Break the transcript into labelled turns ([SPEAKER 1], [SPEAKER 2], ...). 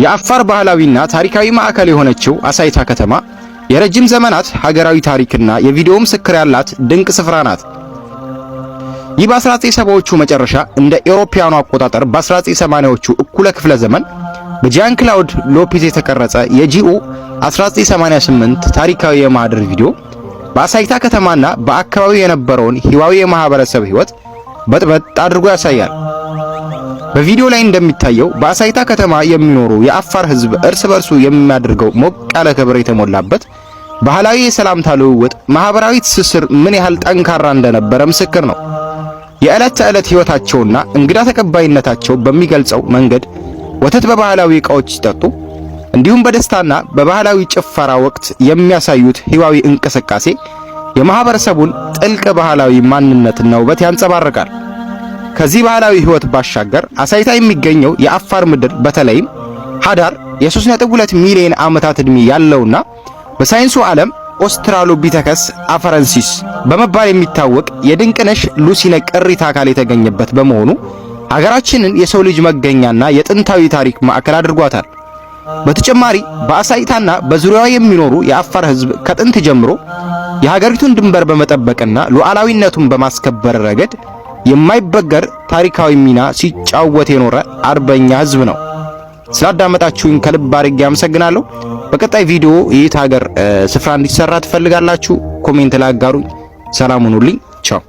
[SPEAKER 1] የአፋር ባህላዊና ታሪካዊ ማዕከል የሆነችው አሳይታ ከተማ የረጅም ዘመናት ሀገራዊ ታሪክና የቪዲዮ ምስክር ያላት ድንቅ ስፍራ ናት። ይህ በ1970ዎቹ መጨረሻ እንደ ኤሮፓያኑ አቆጣጠር በ1980ዎቹ እኩለ ክፍለ ዘመን በጃን ክላውድ ሎፔዝ የተቀረጸ የጂኦ 1988 ታሪካዊ የማህደር ቪዲዮ በአሳይታ ከተማና በአካባቢው የነበረውን ህዋዊ የማህበረሰብ ህይወት በጥበጥ አድርጎ ያሳያል። በቪዲዮ ላይ እንደሚታየው በአሳይታ ከተማ የሚኖሩ የአፋር ህዝብ እርስ በርሱ የሚያደርገው ሞቅ ያለ ክብር የተሞላበት ባህላዊ የሰላምታ ልውውጥ ማህበራዊ ትስስር ምን ያህል ጠንካራ እንደነበረ ምስክር ነው። የዕለት ተዕለት ህይወታቸውና እንግዳ ተቀባይነታቸው በሚገልጸው መንገድ ወተት በባህላዊ ዕቃዎች ሲጠጡ እንዲሁም በደስታና በባህላዊ ጭፈራ ወቅት የሚያሳዩት ህዋዊ እንቅስቃሴ የማህበረሰቡን ጥልቅ ባህላዊ ማንነትና ውበት ያንጸባርቃል። ከዚህ ባህላዊ ህይወት ባሻገር አሳይታ የሚገኘው የአፋር ምድር በተለይም ሀዳር የ3.2 ሚሊዮን ዓመታት ዕድሜ ያለውና በሳይንሱ ዓለም ኦስትራሎፒተከስ አፈረንሲስ በመባል የሚታወቅ የድንቅነሽ ሉሲነ ቅሪተ አካል የተገኘበት በመሆኑ ሀገራችንን የሰው ልጅ መገኛና የጥንታዊ ታሪክ ማዕከል አድርጓታል። በተጨማሪ በአሳይታና በዙሪያዋ የሚኖሩ የአፋር ህዝብ ከጥንት ጀምሮ የሀገሪቱን ድንበር በመጠበቅና ሉዓላዊነቱን በማስከበር ረገድ የማይበገር ታሪካዊ ሚና ሲጫወት የኖረ አርበኛ ህዝብ ነው። ስላዳመጣችሁኝ ከልብ አድርጌ አመሰግናለሁ። በቀጣይ ቪዲዮ የት ሀገር ስፍራ እንዲሰራ ትፈልጋላችሁ? ኮሜንት ላይ አጋሩኝ። ሰላም ሁኑልኝ። ቻው።